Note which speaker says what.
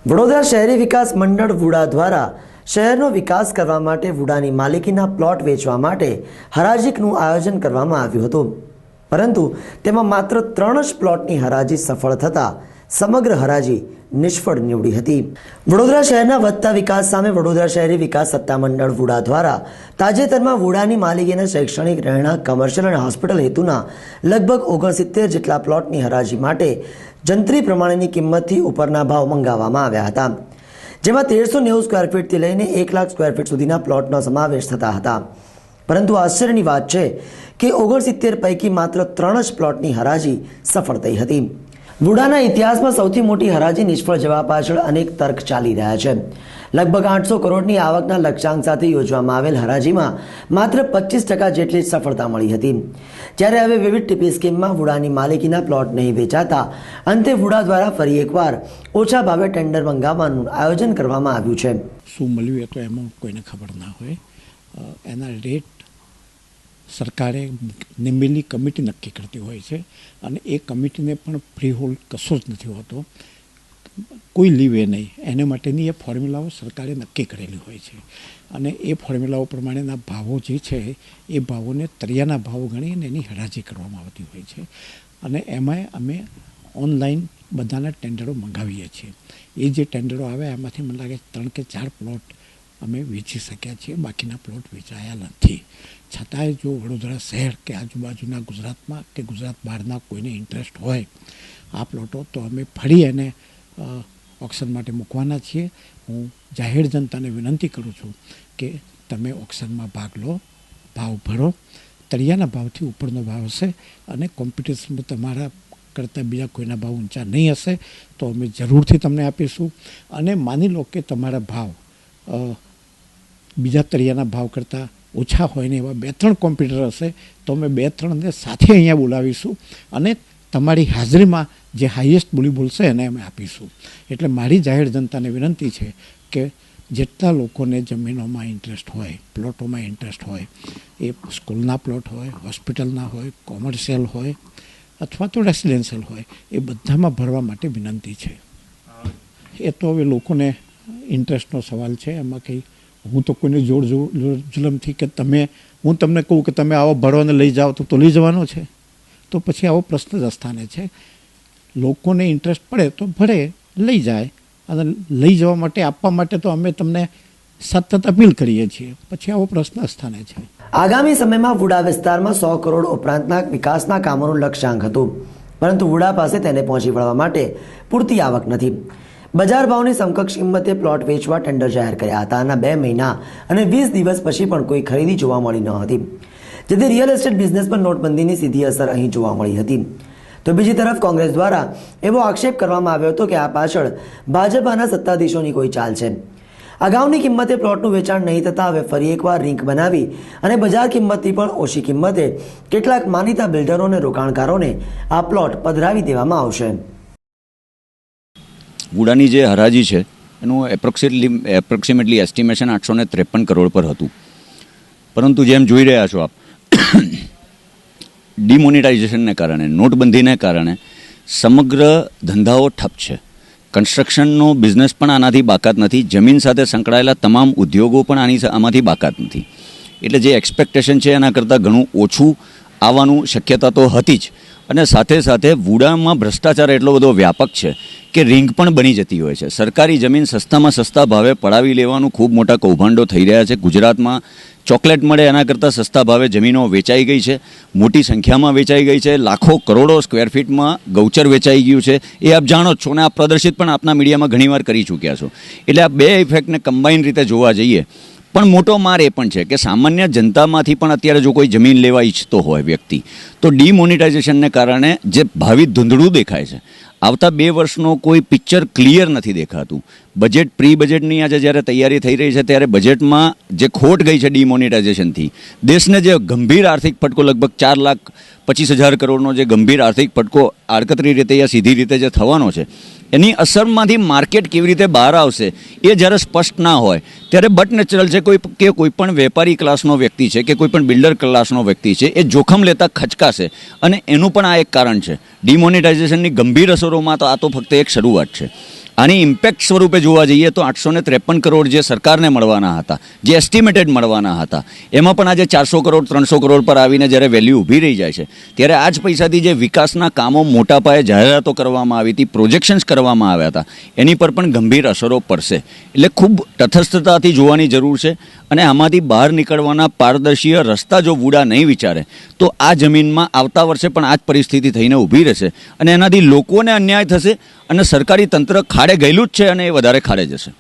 Speaker 1: વડોદરા શહેરી વિકાસ મંડળ વુડા દ્વારા શહેરનો વિકાસ કરવા માટે વુડાની માલિકીના પ્લોટ વેચવા માટે હરાજીનું આયોજન કરવામાં આવ્યું હતું, પરંતુ તેમાં માત્ર 3 જ પ્લોટની હરાજી સફળ થતાં સમગ્ર હરાજી નિષ્ફળ નીવડી હતી. વડોદરા શહેરના વધતા વિકાસ સામે વડોદરા શહેરી વિકાસ સત્તામંડળ વુડા દ્વારા તાજેતરમાં વુડાની માલિકીના શૈક્ષણિક, રહેણાંક, કમર્શિયલ અને હોસ્પિટલ હેતુના લગભગ 69 જેટલા પ્લોટની હરાજી માટે જંત્રી પ્રમાણેની કિંમતથી ઉપરના ભાવ મંગાવવામાં આવ્યા હતા, જેમાં 1390 સ્ક્વેર ફીટથી લઈને 1 લાખ સ્ક્વેર ફીટ સુધીના પ્લોટનો સમાવેશ થતા હતા. પરંતુ આશ્ચર્યની વાત છે કે 69 પૈકી માત્ર 3 જ પ્લોટની હરાજી સફળ થઈ હતી. વુડાના ઇતિહાસમાં સૌથી મોટી હરાજી નિષ્ફળ જવા પાછળ અનેક તર્ક ચાલી રહ્યા છે. લગભગ 800 કરોડની આવકના લક્ષ્યાંક સાથે યોજવામાં આવેલ હરાજીમાં માત્ર 25% જેટલી જ સફળતા મળી હતી. જ્યારે હવે વિવિધ ટીપી સ્કીમમાં વુડાની માલિકીના પ્લોટ નહીં વેચાતા અંતે વુડા દ્વારા ફરી એકવાર ઓછા ભાવે ટેન્ડર મંગાવવાનું આયોજન કરવામાં આવ્યું છે.
Speaker 2: શું મળ્યું એ તો એમાં કોઈને ખબર ના હોય. એના રેટ સરકારે નિમેલી કમિટી નક્કી કરતી હોય છે અને એ કમિટીને પણ ફ્રી હોલ્ડ કશો જ નથી હોતો, કોઈ લીવે નહીં. એને માટેની એ ફોર્મ્યુલાઓ સરકારે નક્કી કરેલી હોય છે અને એ ફોર્મ્યુલાઓ પ્રમાણેના ભાવો જે છે એ ભાવોને તરિયાના ભાવો ગણીને એની હરાજી કરવામાં આવતી હોય છે અને એમાં અમે ઓનલાઈન બધાના ટેન્ડરો મંગાવીએ છીએ. એ જે ટેન્ડરો આવે એમાંથી મને લાગે 3 કે 4 પ્લોટ અમે વેચી શક્યા છીએ, બાકીના પ્લોટ વેચાયા નથી. છતાંય જો વડોદરા શહેર કે આજુબાજુના ગુજરાતમાં કે ગુજરાત બહારના કોઈને ઇન્ટરેસ્ટ હોય આ પ્લોટો, તો અમે ફરી એને ઓક્શન માટે મૂકવાના છીએ. હું જાહેર જનતાને વિનંતી કરું છું કે તમે ઓક્શનમાં ભાગ લો, ભાવ ભરો. તળિયાના ભાવથી ઉપરનો ભાવ હશે અને કોમ્પિટિશનમાં તમારા કરતાં બીજા કોઈના ભાવ ઊંચા નહીં હશે તો અમે જરૂરથી તમને આપીશું. અને માની લો કે તમારા ભાવ બીજા તળિયાના ભાવ કરતાં ઓછા હોય ને એવા 2-3 કોમ્પ્યુટર હશે તો અમે 2-3ને સાથે અહીંયા બોલાવીશું અને તમારી હાજરીમાં જે હાઈએસ્ટ બોલી બોલશે એને અમે આપીશું. એટલે મારી જાહેર જનતાને વિનંતી છે કે જેટલા લોકોને જમીનોમાં ઇન્ટરેસ્ટ હોય, પ્લોટોમાં ઇન્ટરેસ્ટ હોય, એ સ્કૂલના પ્લોટ હોય, હોસ્પિટલના હોય, કોમર્શિયલ હોય અથવા તો રેસિડેન્શિયલ હોય, એ બધામાં ભરવા માટે વિનંતી છે. એ તો હવે લોકોને ઇન્ટરેસ્ટનો સવાલ છે. એમાં કંઈ હું તો કોઈને જોર જુલમથી કે હું તમને કહું કે તમે આવો ભરો અને લઈ જાઓ તો લઈ જવાનો છે, તો પછી આવો પ્રશ્ન જ સ્થાને છે. લોકોને ઇન્ટરેસ્ટ પડે તો ભરે, લઈ જાય અને લઈ જવા માટે આપવા માટે તો અમે તમને સતત અપીલ કરીએ છીએ. પછી આવો પ્રશ્ન સ્થાને છે.
Speaker 1: આગામી સમયમાં વુડા વિસ્તારમાં 100 કરોડ ઉપરાંતના વિકાસના કામોનું લક્ષ્યાંક હતું, પરંતુ વુડા પાસે તેને પહોંચી વળવા માટે પૂરતી આવક નથી. બજાર ભાવની સમકક્ષ કિંમતે પ્લોટ વેચવા ટેન્ડર જાહેર કર્યા હતા અને 2 મહિના અને 20 દિવસ પછી પણ કોઈ ખરીદી જોવા મળી ન હતી, જેથી રિયલ એસ્ટેટ બિઝનેસ પર નોટબંધીની સીધી અસર અહીં જોવા મળી હતી. તો બીજી તરફ કોંગ્રેસ દ્વારા એવો આક્ષેપ કરવામાં આવ્યો હતો કે આ પાછળ ભાજપના સત્તાધીશોની કોઈ ચાલ છે. અગાઉની કિંમતે પ્લોટનું વેચાણ નહીં થતાં હવે ફરી એકવાર રિંક બનાવી અને બજાર કિંમતથી પણ ઓછી કિંમતે કેટલાક માનીતા બિલ્ડરો અને રોકાણકારોને આ પ્લોટ પધરાવી દેવામાં આવશે.
Speaker 3: વુડાની જે હરાજી છે એનું એપ્રોક્સિમેટલી એસ્ટિમેશન 853 કરોડ પર હતું, પરંતુ જેમ જોઈ રહ્યા છો આપ, ડિમોનેટાઇઝેશનને કારણે, નોટબંધીને કારણે સમગ્ર ધંધાઓ ઠપ છે. કન્સ્ટ્રક્શનનો બિઝનેસ પણ આનાથી બાકાત નથી, જમીન સાથે સંકળાયેલા તમામ ઉદ્યોગો પણ આમાંથી બાકાત નથી. એટલે જે એક્સપેક્ટેશન છે એના કરતાં ઘણું ઓછું આવવાનું શક્યતા તો હતી જ. અને સાથે સાથે વુડામાં ભ્રષ્ટાચાર એટલો બધો વ્યાપક છે કે રિંગ પણ બની જતી હોય છે. સરકારી જમીન સસ્તામાં સસ્તા ભાવે પડાવી લેવાનું ખૂબ મોટા કૌભાંડો થઈ રહ્યા છે. ગુજરાતમાં ચોકલેટ મળે એના કરતાં સસ્તા ભાવે જમીનો વેચાઈ ગઈ છે, મોટી સંખ્યામાં વેચાઈ ગઈ છે. લાખો કરોડો સ્ક્વેર ફીટમાં ગૌચર વેચાઈ ગયું છે. એ આપ જાણો જ છો અને આ પ્રદર્શિત પણ આપના મીડિયામાં ઘણીવાર કરી ચૂક્યા છો. એટલે આ બે ઇફેક્ટને કમ્બાઇન રીતે જોવા જઈએ. પણ મોટો માર એ પણ છે કે સામાન્ય જનતામાંથી પણ અત્યારે જો કોઈ જમીન લેવા ઈચ્છતો હોય વ્યક્તિ, તો ડિમોનિટાઇઝેશનને કારણે જે ભાવિ ધૂંધળું દેખાય છે, આવતા 2 વર્ષનો કોઈ પિક્ચર ક્લિયર નથી દેખાતું. બજેટ પ્રી બજેટની આજે જ્યારે તૈયારી થઈ રહી છે ત્યારે બજેટમાં જે ખોટ ગઈ છે ડિમોનિટાઇઝેશનથી, દેશને જે ગંભીર આર્થિક ફટકો લગભગ 4,25,000 કરોડનો જે ગંભીર આર્થિક ફટકો આડકતરી રીતે યા સીધી રીતે જે થવાનો છે, એની અસરમાંથી માર્કેટ કેવી રીતે બહાર આવશે એ જ્યારે સ્પષ્ટ ના હોય ત્યારે બટ નેચરલ છે કોઈ પણ વેપારી ક્લાસનો વ્યક્તિ છે કે કોઈ પણ બિલ્ડર ક્લાસનો વ્યક્તિ છે એ જોખમ લેતા ખચકાશે. અને એનું પણ આ એક કારણ છે. ડિમોનેટાઇઝેશનની ગંભીર અસરોમાં તો આ તો ફક્ત એક શરૂઆત છે. આની ઇમ્પેક્ટ સ્વરૂપે જોવા જઈએ તો 853 કરોડ જે સરકારને મળવાના હતા, જે એસ્ટિમેટેડ મળવાના હતા, એમાં પણ આજે 400 કરોડ 300 કરોડ પર આવીને જ્યારે વેલ્યુ ઊભી રહી જાય છે, ત્યારે આ જ પૈસાથી જે વિકાસના કામો મોટા પાયે જાહેરાતો કરવામાં આવી હતી, પ્રોજેક્શન્સ કરવામાં આવ્યા હતા, એની પર પણ ગંભીર અસરો પડશે. એટલે ખૂબ તટસ્થતાથી જોવાની જરૂર છે અને આમાંથી બહાર નીકળવાના પારદર્શી રસ્તા જો વુડા નહીં વિચારે તો આ જમીનમાં આવતા વર્ષે પણ આ જ પરિસ્થિતિ થઈને ઊભી રહેશે અને એનાથી લોકોને અન્યાય થશે અને સરકારી તંત્ર ખાડે ગયેલું જ છે અને એ વધારે ખાડે જશે.